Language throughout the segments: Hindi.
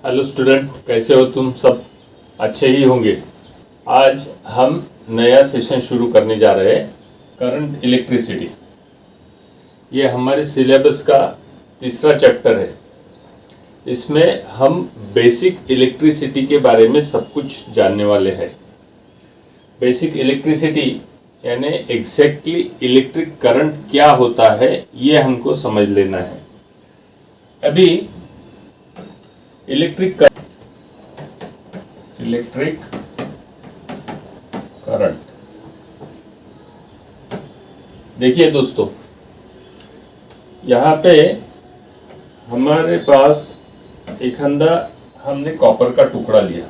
हेलो स्टूडेंट, कैसे हो तुम सब? अच्छे ही होंगे। आज हम नया सेशन शुरू करने जा रहे हैं, करंट इलेक्ट्रिसिटी। ये हमारे सिलेबस का तीसरा चैप्टर है। इसमें हम बेसिक इलेक्ट्रिसिटी के बारे में सब कुछ जानने वाले हैं। बेसिक इलेक्ट्रिसिटी यानी एग्जैक्टली इलेक्ट्रिक करंट क्या होता है, ये हमको समझ लेना है। अभी इलेक्ट्रिक करंट देखिए दोस्तों, यहाँ पे हमारे पास एक हमने कॉपर का टुकड़ा लिया।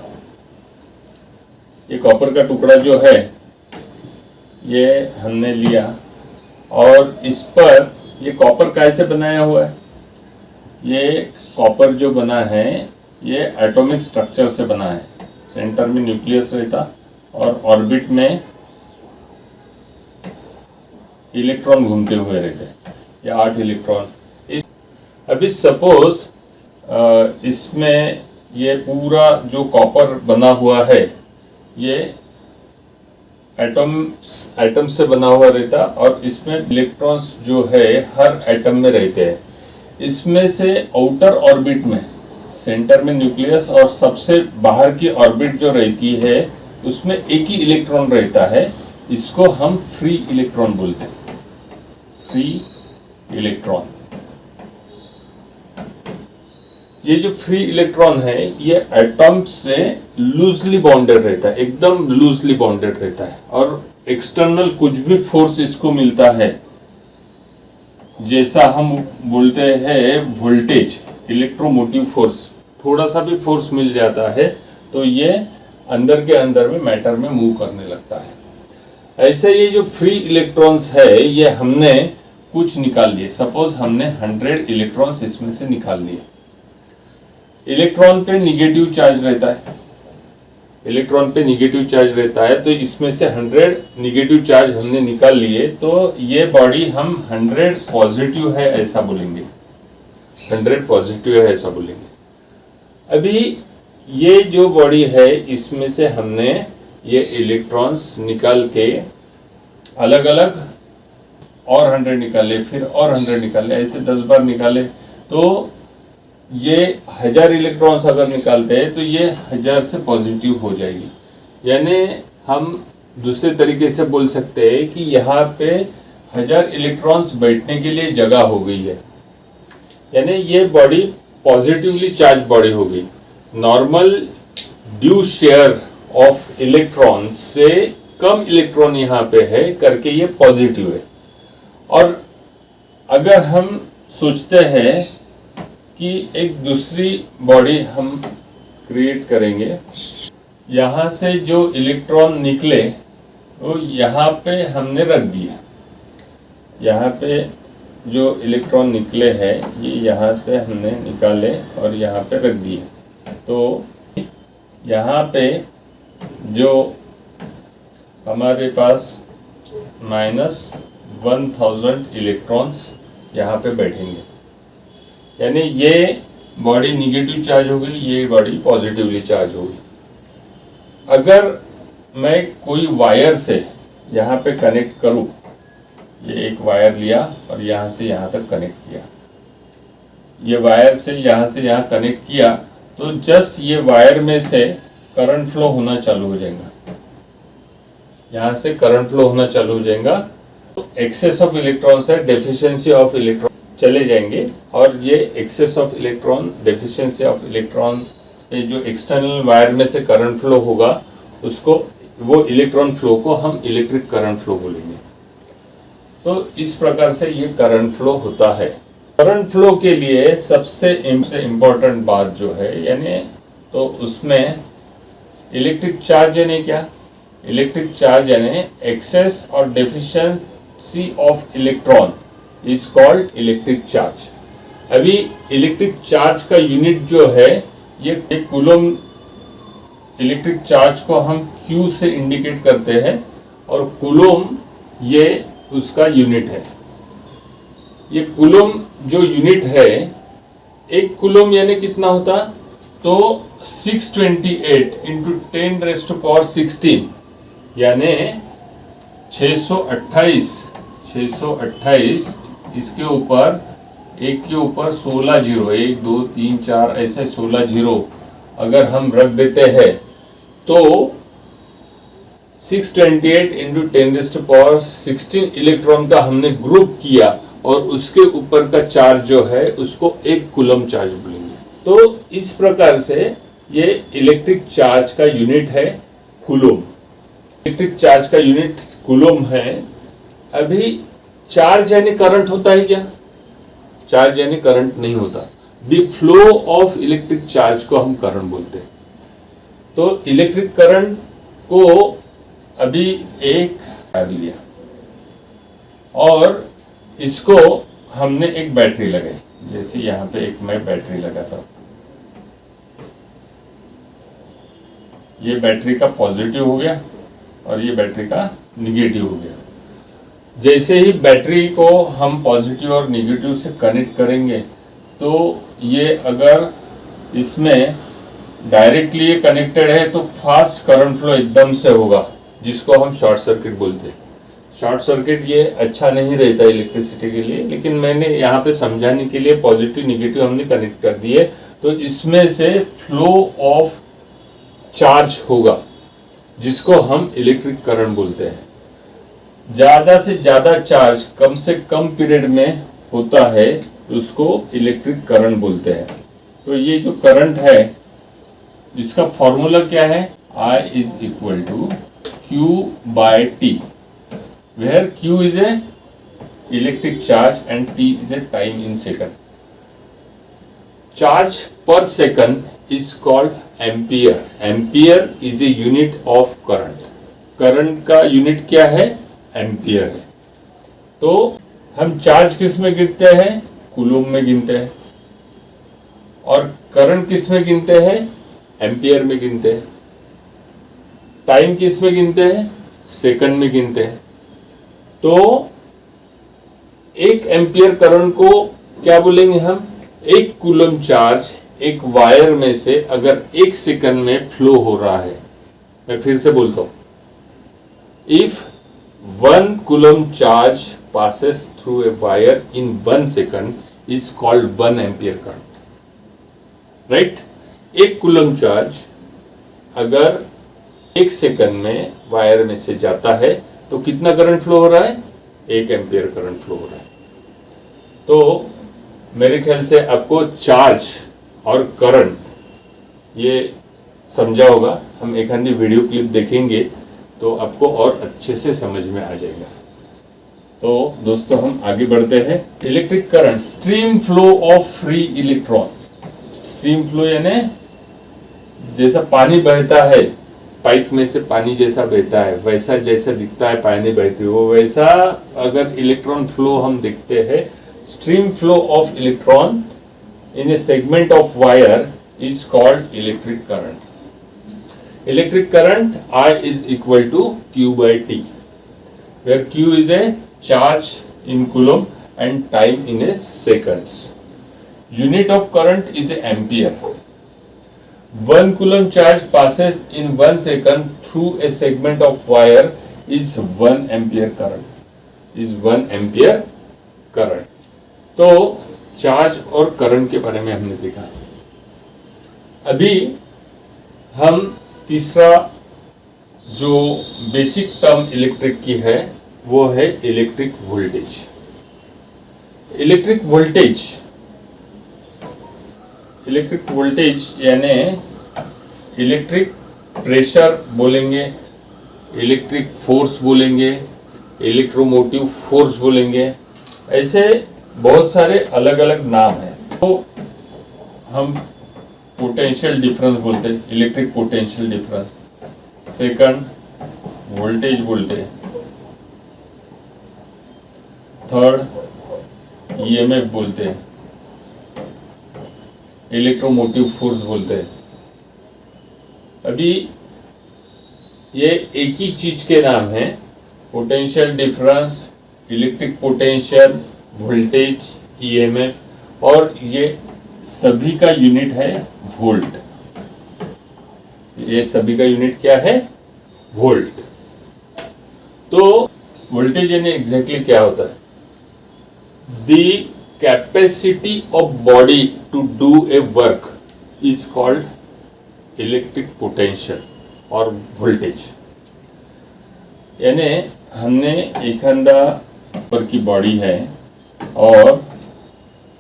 ये कॉपर का टुकड़ा जो है ये हमने लिया और इस पर ये कॉपर कैसे बनाया हुआ है? ये कॉपर जो बना है ये एटॉमिक स्ट्रक्चर से बना है। सेंटर में न्यूक्लियस रहता और ऑर्बिट में इलेक्ट्रॉन घूमते हुए रहते। ये 8 इलेक्ट्रॉन। अभी सपोज इसमें ये पूरा जो कॉपर बना हुआ है ये एटम से बना हुआ रहता और इसमें इलेक्ट्रॉन्स जो है हर एटम में रहते हैं। इसमें से आउटर ऑर्बिट में सेंटर में न्यूक्लियस और सबसे बाहर की ऑर्बिट जो रहती है उसमें एक ही इलेक्ट्रॉन रहता है। इसको हम फ्री इलेक्ट्रॉन बोलते हैं। Free electron. ये जो फ्री इलेक्ट्रॉन है ये एटम से लूजली बॉन्डेड रहता है, एकदम लूजली बॉन्डेड रहता है और एक्सटर्नल कुछ भी फोर्स इसको मिलता है, जैसा हम बोलते हैं वोल्टेज, इलेक्ट्रोमोटिव फोर्स, थोड़ा सा भी फोर्स मिल जाता है तो ये अंदर के अंदर में मैटर में मूव करने लगता है। ऐसे ये जो फ्री इलेक्ट्रॉन्स है ये हमने कुछ निकाल लिए। सपोज हमने 100 इलेक्ट्रॉन्स इसमें से निकाल लिए। इलेक्ट्रॉन पे निगेटिव चार्ज रहता है। इलेक्ट्रॉन पे निगेटिव चार्ज रहता है तो इसमें से 100 निगेटिव चार्ज हमने निकाल लिए तो ये बॉडी हम 100 पॉजिटिव है ऐसा बोलेंगे। 100 पॉजिटिव है ऐसा बोलेंगे। अभी ये जो बॉडी है इसमें से हमने ये इलेक्ट्रॉन्स निकाल के अलग अलग और 100 निकाले, फिर और 100 निकाले, ऐसे 10 बार निकाले तो ये 1000 इलेक्ट्रॉन्स अगर निकालते हैं तो ये 1000 से पॉजिटिव हो जाएगी। यानी हम दूसरे तरीके से बोल सकते हैं कि यहाँ पे 1000 इलेक्ट्रॉन्स बैठने के लिए जगह हो गई है। यानी ये बॉडी पॉजिटिवली चार्ज बॉडी हो गई। Normal due share of electron से कम इलेक्ट्रॉन यहाँ पे है करके ये पॉजिटिव है। और अगर हम सोचते हैं कि एक दूसरी बॉडी हम क्रिएट करेंगे, यहाँ से जो इलेक्ट्रॉन निकले वो यहाँ पे हमने रख दिया। यहाँ पे जो इलेक्ट्रॉन निकले हैं ये यहाँ से हमने निकाले और यहाँ पे रख दिए। तो यहाँ पे जो हमारे पास -1000 इलेक्ट्रॉन्स यहाँ पे बैठेंगे। यानी ये बॉडी निगेटिव चार्ज हो गई, ये बॉडी पॉजिटिवली चार्ज हो गई। अगर मैं कोई वायर से यहाँ पे कनेक्ट करूँ, ये एक वायर लिया और यहाँ से यहाँ तक कनेक्ट किया, ये वायर से यहाँ कनेक्ट किया तो जस्ट ये वायर में से करंट फ्लो होना चालू हो जाएगा। यहाँ से करंट फ्लो होना चालू हो जाएगा तो एक्सेस ऑफ इलेक्ट्रॉन्स है, डेफिशिएंसी ऑफ इलेक्ट्रॉन चले जाएंगे और ये excess of electron, deficiency of electron, ये जो एक्सटर्नल वायर में से करंट फ्लो होगा उसको, वो इलेक्ट्रॉन फ्लो को हम इलेक्ट्रिक करंट फ्लो बोलेंगे। तो इस प्रकार से ये करंट फ्लो होता है। करंट फ्लो के लिए सबसे इम्पोर्टेंट बात जो है यानी तो उसमें इलेक्ट्रिक चार्ज यानी क्या? इलेक्ट्रिक चार्ज यानी एक्सेस और deficiency of electron is called electric charge. अभी इलेक्ट्रिक चार्ज का यूनिट जो है ये कूलम, इलेक्ट्रिक चार्ज को हम Q से इंडिकेट करते हैं और कूलम ये उसका यूनिट है। ये कूलम जो यूनिट है, एक कूलम यानी कितना होता? तो 628 इंटू 10⁻16 यानी 628 इसके ऊपर एक के ऊपर 16 जीरो, 1 2 3 4 ऐसे 16 जीरो अगर हम रख देते हैं तो 628 इंटू 10⁻16 इलेक्ट्रॉन का हमने ग्रुप किया और उसके ऊपर का चार्ज जो है उसको 1 कूलम चार्ज बोलेंगे। तो इस प्रकार से ये इलेक्ट्रिक चार्ज का यूनिट है कूलम। इलेक्ट्रिक चार्ज का यूनिट कूलम है। अभी चार्ज यानी करंट होता है क्या? चार्ज यानी करंट नहीं होता। The flow of electric charge को हम करंट बोलते हैं। तो इलेक्ट्रिक करंट को अभी एक कर लिया और इसको हमने एक बैटरी लगाई, जैसे यहाँ पे एक मैं बैटरी लगाता हूं। ये बैटरी का पॉजिटिव हो गया और ये बैटरी का निगेटिव हो गया। जैसे ही बैटरी को हम पॉजिटिव और निगेटिव से कनेक्ट करेंगे तो ये अगर इसमें डायरेक्टली कनेक्टेड है तो फास्ट करंट फ्लो एकदम से होगा, जिसको हम शॉर्ट सर्किट बोलते हैं। शॉर्ट सर्किट ये अच्छा नहीं रहता इलेक्ट्रिसिटी के लिए, लेकिन मैंने यहाँ पे समझाने के लिए पॉजिटिव निगेटिव हमने कनेक्ट कर दिए तो इसमें से फ्लो ऑफ चार्ज होगा, जिसको हम इलेक्ट्रिक करंट बोलते हैं। ज्यादा से ज्यादा चार्ज कम से कम पीरियड में होता है उसको इलेक्ट्रिक करंट बोलते हैं। तो ये जो करंट है इसका फॉर्मूला क्या है? I is equal to Q by T, where Q is a electric charge and T is a time in second. Charge per second is called ampere. Ampere is a unit of current. Current का यूनिट क्या है? एम्पियर है। तो हम चार्ज किस में गिनते हैं? कूलम में गिनते हैं। और करंट किस में गिनते हैं? एम्पियर में गिनते हैं। टाइम किस में गिनते हैं? सेकंड में गिनते हैं। तो एक एम्पियर करंट को क्या बोलेंगे हम? एक कूलम चार्ज एक वायर में से अगर 1 सेकंड में फ्लो हो रहा है। मैं फिर से बोलता हूं, if 1 coulomb charge passes through a wire in 1 second is called 1 ampere current. Right? 1 coulomb charge अगर 1 सेकंड में वायर में से जाता है तो कितना करंट फ्लो हो रहा है? 1 एम्पियर करंट फ्लो हो रहा है। तो मेरे ख्याल से आपको चार्ज और करंट ये समझा होगा। हम एक आधी वीडियो क्लिप देखेंगे तो आपको और अच्छे से समझ में आ जाएगा। तो दोस्तों हम आगे बढ़ते हैं। Electric current, stream flow of free electron. Stream flow यानी जैसा पानी बहता है, पाइप में से पानी जैसा बहता है, वैसा जैसा दिखता है पानी बहती है, वो वैसा अगर इलेक्ट्रॉन फ्लो हम देखते हैं, stream flow of electron in A segment of wire is called electric current. Electric current I is equal to Q by T, where Q is a charge in coulomb and time in a seconds. Unit of current is a ampere. 1 coulomb charge passes in 1 second through a segment of wire is 1 ampere current. Is 1 ampere current. तो चार्ज और करंट के बारे में हमने देखा। अभी हम तीसरा जो बेसिक टर्म इलेक्ट्रिक की है वो है इलेक्ट्रिक वोल्टेज। इलेक्ट्रिक वोल्टेज यानी इलेक्ट्रिक प्रेशर बोलेंगे, इलेक्ट्रिक फोर्स बोलेंगे, इलेक्ट्रोमोटिव फोर्स बोलेंगे, ऐसे बहुत सारे अलग अलग नाम हैं। तो हम पोटेंशियल डिफरेंस बोलते हैं, electric potential difference. Second voltage बोलते हैं। थर्ड ईएमएफ बोलते हैं, इलेक्ट्रोमोटिव फोर्स बोलते हैं। अभी ये एक ही चीज के नाम है, potential difference, electric potential, voltage, EMF, और ये सभी का यूनिट है वोल्ट। ये सभी का यूनिट क्या है? वोल्ट। तो वोल्टेज यानी एग्जैक्टली क्या होता है? The capacity of body to do a work is called electric potential और वोल्टेज। यानी हमने एखादा पर की बॉडी है और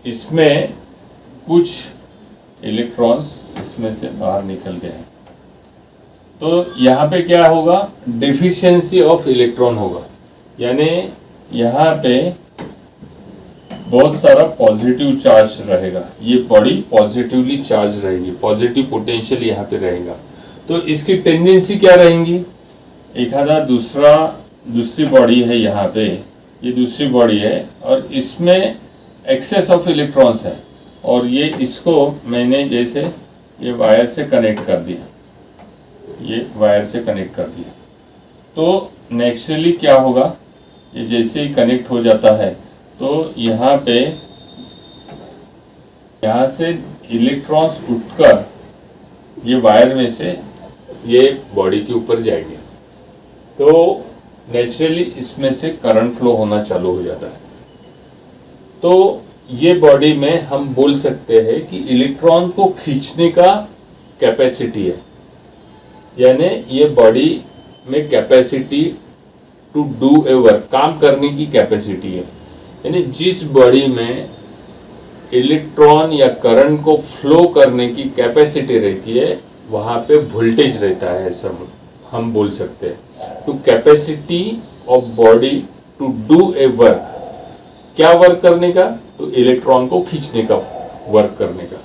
इसमें कुछ इलेक्ट्रॉन्स इसमें से बाहर निकल गए हैं, तो यहाँ पे क्या होगा? डिफिशियंसी ऑफ इलेक्ट्रॉन होगा। यानी यहाँ पे बहुत सारा पॉजिटिव चार्ज रहेगा, ये बॉडी पॉजिटिवली चार्ज रहेगी, पॉजिटिव पोटेंशियल यहाँ पे रहेगा। तो इसकी टेंडेंसी क्या रहेंगी? एखादा दूसरी बॉडी है, यहाँ पे ये दूसरी बॉडी है और इसमें एक्सेस ऑफ इलेक्ट्रॉन्स है और ये इसको मैंने जैसे ये वायर से कनेक्ट कर दिया, ये वायर से कनेक्ट कर दिया, तो नेचुरली क्या होगा? ये जैसे ही कनेक्ट हो जाता है तो यहाँ पे यहाँ से इलेक्ट्रॉन्स उठकर ये वायर में से ये बॉडी के ऊपर जाएंगे, तो नेचुरली इसमें से करंट फ्लो होना चालू हो जाता है। तो ये बॉडी में हम बोल सकते हैं कि इलेक्ट्रॉन को खींचने का कैपेसिटी है, यानी ये बॉडी में capacity to do a work, काम करने की कैपेसिटी है। यानी जिस बॉडी में इलेक्ट्रॉन या करंट को फ्लो करने की कैपेसिटी रहती है वहाँ पे वोल्टेज रहता है, ऐसा हम बोल सकते हैं। To capacity of body to do a work, क्या वर्क करने का? तो इलेक्ट्रॉन को खींचने का वर्क करने का,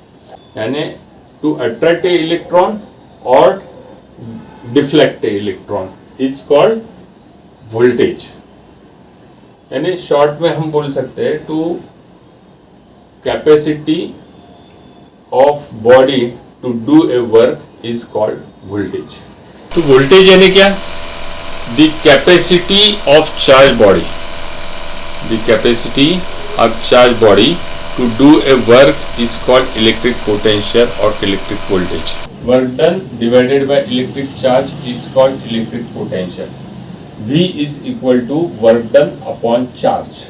यानी टू अट्रैक्ट ए इलेक्ट्रॉन और deflect a electron is called voltage. यानी शॉर्ट में हम बोल सकते हैं to capacity of body to do a work is called voltage. तो वोल्टेज यानी क्या? The capacity of charge body, the capacity of charge body to do a work is called electric potential और electric voltage. Work done divided by electric charge is called electric potential. V is equal to work done upon charge.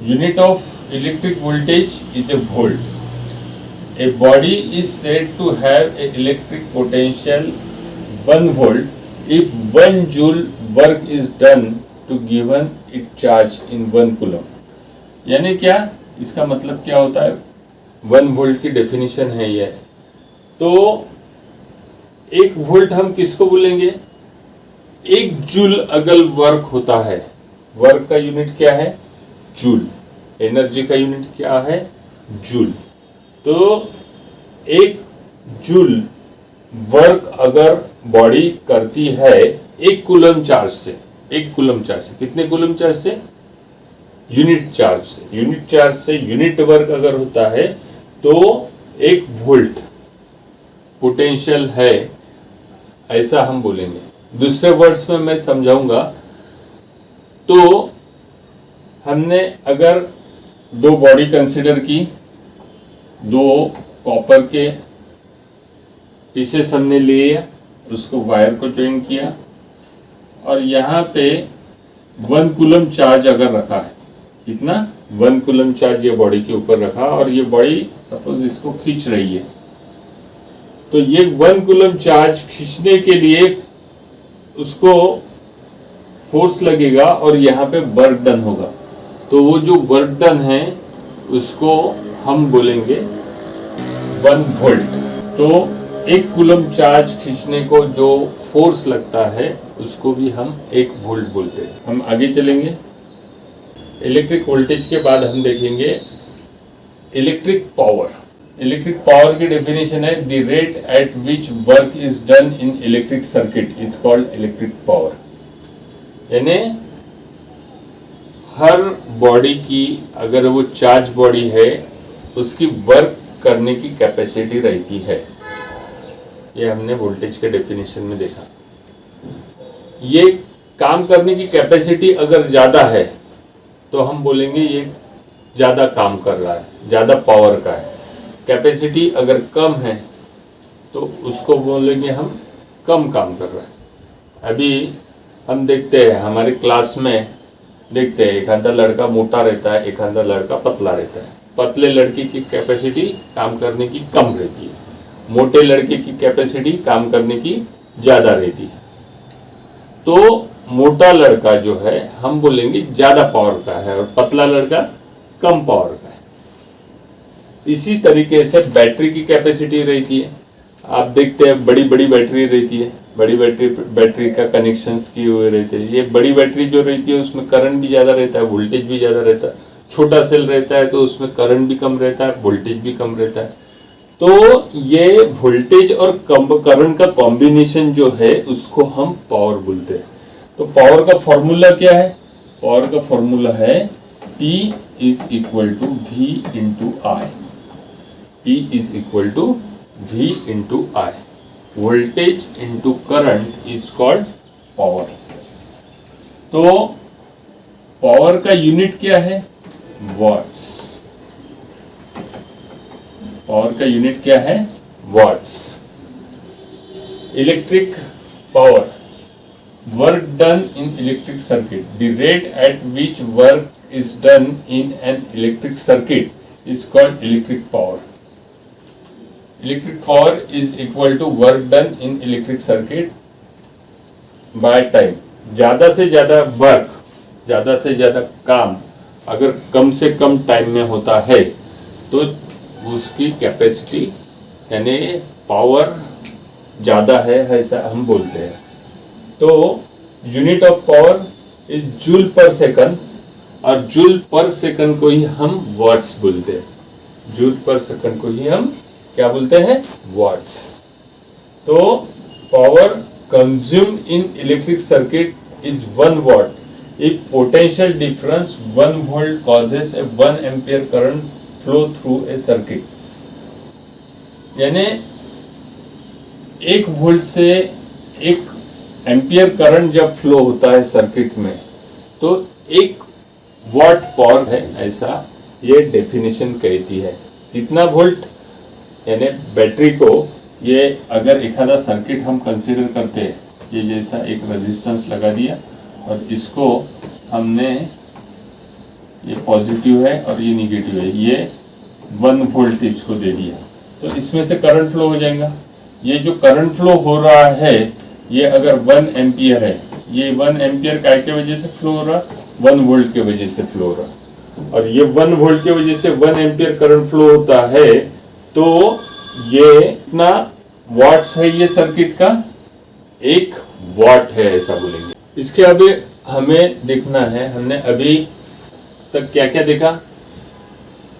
Unit of electric voltage is a volt. A body is said to have a electric potential 1 volt if 1 joule work is done to given it charge in 1 coulomb. यानी क्या? इसका मतलब क्या होता है? 1 वोल्ट की डेफिनेशन है ये। तो 1 वोल्ट हम किसको बोलेंगे? 1 जूल अगर वर्क होता है, वर्क का यूनिट क्या है? जूल। एनर्जी का यूनिट क्या है? जूल। तो 1 जूल वर्क अगर बॉडी करती है 1 कूलम चार्ज से, 1 कूलम चार्ज से, कितने कूलम चार्ज से? यूनिट चार्ज से। यूनिट चार्ज से यूनिट वर्क अगर होता है तो 1 वोल्ट पोटेंशियल है, ऐसा हम बोलेंगे। दूसरे वर्ड्स में मैं समझाऊंगा। तो हमने अगर 2 बॉडी कंसीडर की, 2 कॉपर के पीसेस हमने लिए, उसको वायर को ज्वाइन किया और यहाँ पे 1 कूलम चार्ज अगर रखा है, कितना? 1 कूलम चार्ज ये बॉडी के ऊपर रखा और ये बॉडी सपोज इसको खींच रही है, तो ये 1 कूलम चार्ज खींचने के लिए उसको फोर्स लगेगा और यहाँ पे वर्क डन होगा। तो वो जो वर्क डन है उसको हम बोलेंगे 1 वोल्ट। तो 1 कूलम चार्ज खींचने को जो फोर्स लगता है उसको भी हम 1 वोल्ट बोलते हैं। हम आगे चलेंगे। इलेक्ट्रिक वोल्टेज के बाद हम देखेंगे इलेक्ट्रिक पावर। इलेक्ट्रिक पावर की डेफिनेशन है the rate at which work is done in electric circuit is called electric power. यानी हर बॉडी की अगर वो चार्ज बॉडी है उसकी वर्क करने की कैपेसिटी रहती है, ये हमने वोल्टेज के डेफिनेशन में देखा। ये काम करने की कैपेसिटी अगर ज़्यादा है तो हम बोलेंगे ये ज़्यादा काम कर रहा है, ज़्यादा पावर का है। कैपेसिटी अगर कम है तो उसको बोलेंगे हम कम काम कर रहा है। अभी हम देखते हैं हमारे क्लास में, देखते हैं एक आधा लड़का मोटा रहता है, एक आधा लड़का पतला रहता है। पतले लड़के की कैपेसिटी काम करने की कम रहती है, मोटे लड़के की कैपेसिटी काम करने की ज़्यादा रहती है। तो मोटा लड़का जो है हम बोलेंगे ज़्यादा पावर का है और पतला लड़का कम पावर का है। इसी तरीके से बैटरी की कैपेसिटी रहती है। आप देखते हैं बड़ी बड़ी बैटरी रहती है, बड़ी बैटरी का कनेक्शंस किए हुए रहते हैं। ये बड़ी बैटरी जो रहती है उसमें करंट भी ज़्यादा रहता है, वोल्टेज भी ज़्यादा रहता है। छोटा सेल रहता है तो उसमें करंट भी कम रहता है, वोल्टेज भी कम रहता है। तो ये वोल्टेज और करंट का कॉम्बिनेशन जो है उसको हम पावर बोलते हैं। तो पावर का फॉर्मूला क्या है? पावर का फॉर्मूला है P is equal to V into I. P is equal to V into I. Voltage into current is called power. तो पावर का यूनिट क्या है? वॉट्स। पावर का यूनिट क्या है? Watts. Electric power, work done in electric circuit. The rate at which work is done in an electric circuit is called electric power. Electric power is equal to work done in electric circuit by time. ज़्यादा से ज़्यादा वर्क, ज़्यादा से ज़्यादा काम अगर कम से कम टाइम में होता है तो उसकी कैपेसिटी यानी पावर ज़्यादा है, ऐसा हम बोलते हैं। तो unit of power is joule पर सेकंड, और जूल पर सेकंड को ही हम वॉट्स बोलते हैं। जूल पर सेकंड को ही हम क्या बोलते हैं? वॉट्स। तो power consumed in electric circuit is 1 watt if potential difference 1 volt causes a 1 ampere current flow through a circuit। यानी 1 वोल्ट से 1 एम्पियर करंट जब फ्लो होता है सर्किट में तो 1 वॉट पावर है, ऐसा ये डेफिनेशन कहती है। कितना वोल्ट? यानी बैटरी को ये अगर एक आधा सर्किट हम कंसीडर करते हैं, ये जैसा एक रेजिस्टेंस लगा दिया और इसको हमने, ये पॉजिटिव है और ये निगेटिव है, ये 1 वोल्ट इसको दे दिया तो इसमें से करंट फ्लो हो जाएगा। ये जो करंट फ्लो हो रहा है ये अगर 1 एम्पियर है, ये 1 एम्पियर काय के वजह से फ्लो हो रहा? 1 वोल्ट के वजह से फ्लो हो रहा। और ये 1 वोल्ट के वजह से 1 एम्पियर करंट फ्लो होता है तो ये इतना वॉट्स है, ये सर्किट का 1 वॉट है, ऐसा बोलेंगे। इसके अभी हमें देखना है, हमने अभी तक क्या क्या देखा?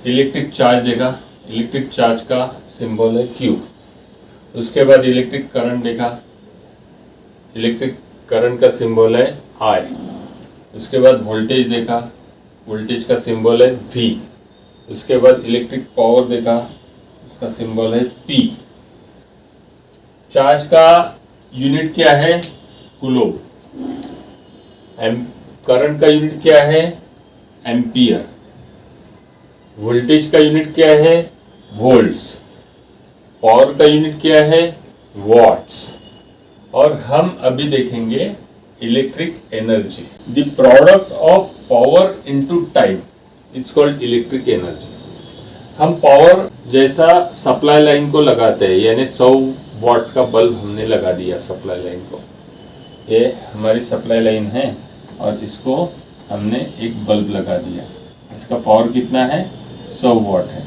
इलेक्ट्रिक चार्ज देखा, इलेक्ट्रिक चार्ज का सिंबल है Q। उसके बाद इलेक्ट्रिक करंट देखा, इलेक्ट्रिक करंट का सिंबल है I। उसके बाद वोल्टेज देखा, वोल्टेज का सिंबल है V। उसके बाद इलेक्ट्रिक पावर देखा, उसका सिंबल है P। चार्ज का यूनिट क्या है? कूलोम्ब। करंट का यूनिट क्या है? एम्पियर। वोल्टेज का यूनिट क्या है? वोल्ट्स। पावर का यूनिट क्या है? वॉट्स। और हम अभी देखेंगे electric energy. The product of power into time is called electric energy. हम पावर जैसा सप्लाई लाइन को लगाते हैं, यानी 100 वाट का बल्ब हमने लगा दिया सप्लाई लाइन को, ये हमारी सप्लाई लाइन है और इसको हमने एक बल्ब लगा दिया। इसका पावर कितना है? 100 वाट है,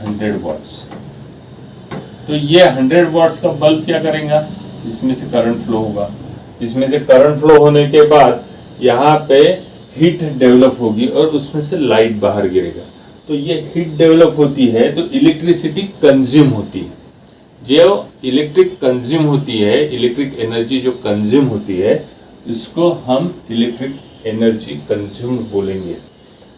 100 वाट्स। तो ये 100 वाट्स का बल्ब क्या करेगा? इसमें से करंट फ्लो होगा। इसमें से करंट फ्लो होने के बाद यहाँ पे हीट डेवलप होगी और उसमें से लाइट बाहर गिरेगा। तो ये हीट डेवलप होती है तो इलेक्ट्रिसिटी कंज्यूम होती है। जो इलेक्ट्रिक कंज्यूम होती है, इलेक्ट्रिक एनर्जी जो कंज्यूम होती है, इसको हम इलेक्ट्रिक एनर्जी कंज्यूम बोलेंगे।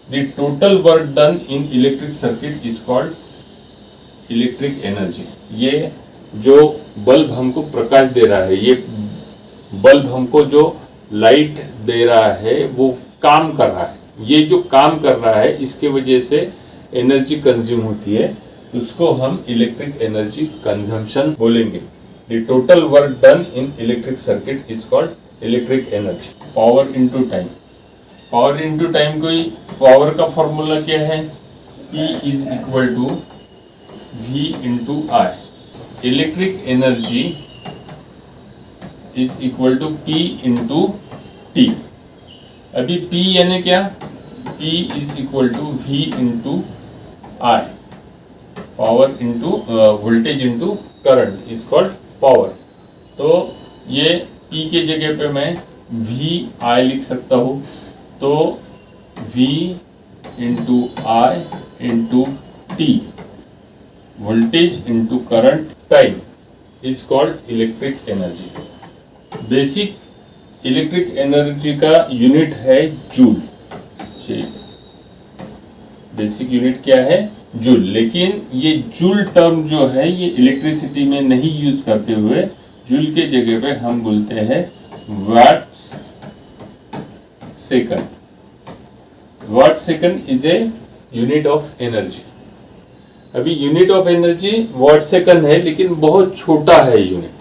The total work done in electric circuit is called electric energy. ये जो बल्ब हमको प्रकाश दे रहा है, ये बल्ब हमको जो लाइट दे रहा है वो काम कर रहा है। ये जो काम कर रहा है इसके वजह से एनर्जी कंज्यूम होती है। उसको हम इलेक्ट्रिक एनर्जी कंजम्पशन बोलेंगे। The total work done in electric circuit is called electric energy. Power into time, power into time कोई पावर का फॉर्मूला क्या है? E is equal to V into I. Electric energy is equal to P into T. अभी P यानी क्या? P is equal to V into I, power into voltage into current is called power. तो ये P के जगह पे मैं V I लिख सकता हूँ। तो V into I into T, voltage into current time is called electric energy. Basic electric energy का यूनिट है जूल। बेसिक यूनिट क्या है? जूल। लेकिन ये जूल टर्म जो है ये इलेक्ट्रिसिटी में नहीं यूज करते हुए जूल के जगह पे हम बोलते हैं watt second. Watt second is a unit of energy. अभी unit of energy watt second है, लेकिन बहुत छोटा है यूनिट,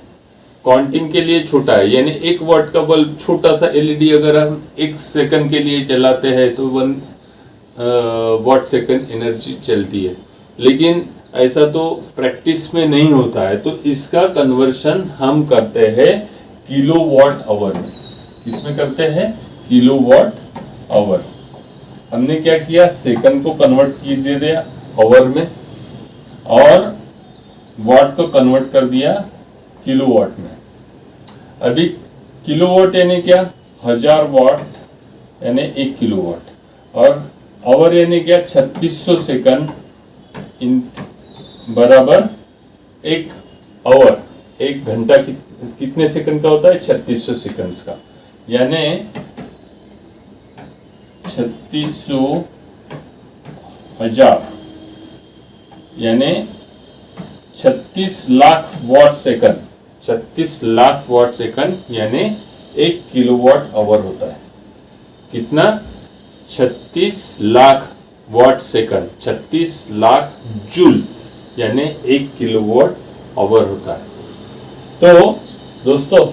काउंटिंग के लिए छोटा है। यानी 1 वाट का बल्ब, छोटा सा एलईडी अगर हम 1 सेकंड के लिए चलाते हैं तो 1 वाट सेकंड एनर्जी चलती है। लेकिन ऐसा तो प्रैक्टिस में नहीं होता है, तो इसका कन्वर्शन हम करते हैं किलो वाट आवर में। किसमें करते हैं? Kilo watt hour. हमने क्या किया? सेकंड को कन्वर्ट कर दिया आवर में और वाट को कन्वर्ट कर दिया किलोवाट में। अभी किलोवाट यानी क्या? 1000 वाट यानी 1 किलोवाट। और आवर यानी क्या? 3600 सेकंड इन बराबर 1 आवर। 1 घंटा कितने सेकंड का होता है? 3600 सेकंड्स का। यानी 3600 हजार यानी 36 lakh watt second. 36 lakh watt second यानी 1 किलोवाट आवर होता है। कितना? 36 lakh watt second, 36 lakh joule यानी 1 किलोवाट आवर होता है। तो दोस्तों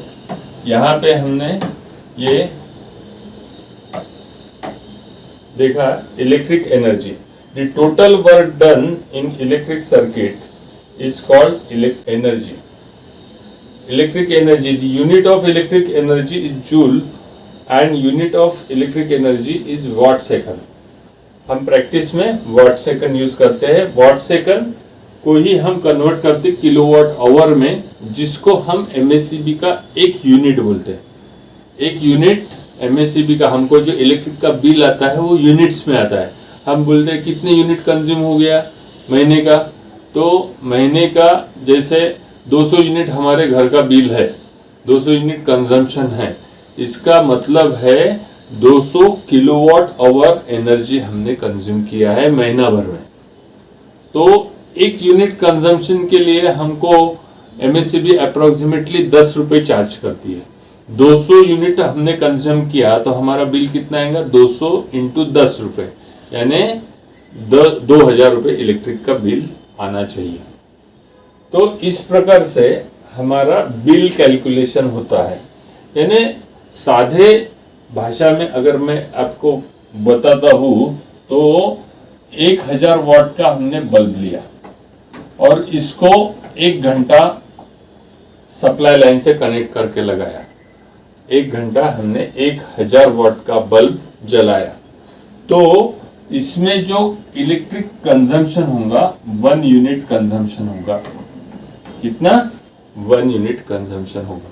यहाँ पे हमने ये देखा electric energy. The total work done in electric circuit is called energy. Electric energy, the unit of electric energy is joule and unit of electric energy is watt second. हम प्रैक्टिस में वाट सेकंड यूज करते हैं। वाट सेकंड को ही हम कन्वर्ट करते किलोवाट आवर में, जिसको हम एमएससीबी का एक यूनिट बोलते हैं। एक यूनिट एमएससीबी का, हमको जो इलेक्ट्रिक का बिल आता है वो यूनिट्स में आता है। हम बोलते हैं कितने यूनिट कंज्यूम हो गया महीने का, तो महीने का जैसे 200 यूनिट हमारे घर का बिल है, 200 यूनिट कंजम्पशन है, इसका मतलब है 200 किलोवाट आवर एनर्जी हमने कंज्यूम किया है महीना भर में। तो एक यूनिट कंजम्पशन के लिए हमको एमएससीबी अप्रोक्सीमेटली 10 रुपए चार्ज करती है। 200 यूनिट हमने कंज्यूम किया तो हमारा बिल कितना आएगा? 200 इंटू 10 रुपए यानी 2000 रुपए इलेक्ट्रिक का बिल आना चाहिए। तो इस प्रकार से हमारा बिल कैलकुलेशन होता है। यानी सादे भाषा में अगर मैं आपको बताता हूँ तो 1000 वाट का हमने बल्ब लिया और इसको 1 घंटा सप्लाई लाइन से कनेक्ट करके लगाया। 1 घंटा हमने 1000 वाट का बल्ब जलाया, तो इसमें जो इलेक्ट्रिक कंजम्पशन होगा 1 यूनिट कंजम्पशन होगा। कितना? 1 यूनिट कंजम्पशन होगा।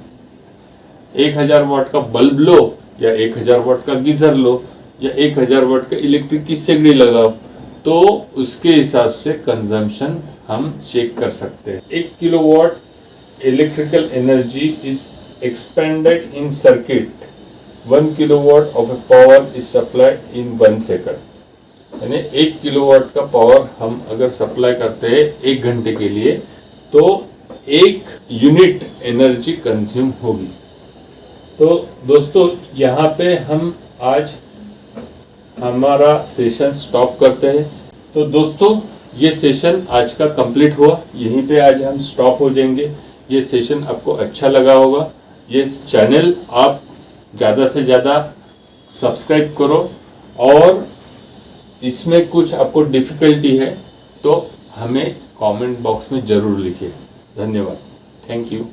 1000 वाट का बल्ब लो या 1000 वाट का गीजर लो या 1000 वाट का इलेक्ट्रिक की सिगड़ी लगाओ, तो उसके हिसाब से कंजम्पशन हम चेक कर सकते हैं। 1 kilowatt electrical energy is expanded in circuit, 1 kilowatt of a power is supplied in 1 second। यानी 1 किलोवाट का पावर हम अगर सप्लाई करते हैं 1 घंटे के लिए तो 1 यूनिट एनर्जी कंज्यूम होगी। तो दोस्तों यहाँ पे हम आज हमारा सेशन स्टॉप करते हैं। तो दोस्तों ये सेशन आज का कंप्लीट हुआ, यहीं पे आज हम स्टॉप हो जाएंगे। ये सेशन आपको अच्छा लगा होगा। ये चैनल आप ज़्यादा से ज़्यादा सब्सक्राइब करो, और इसमें कुछ आपको डिफ़िकल्टी है तो हमें कमेंट बॉक्स में ज़रूर लिखिए। धन्यवाद। Thank you.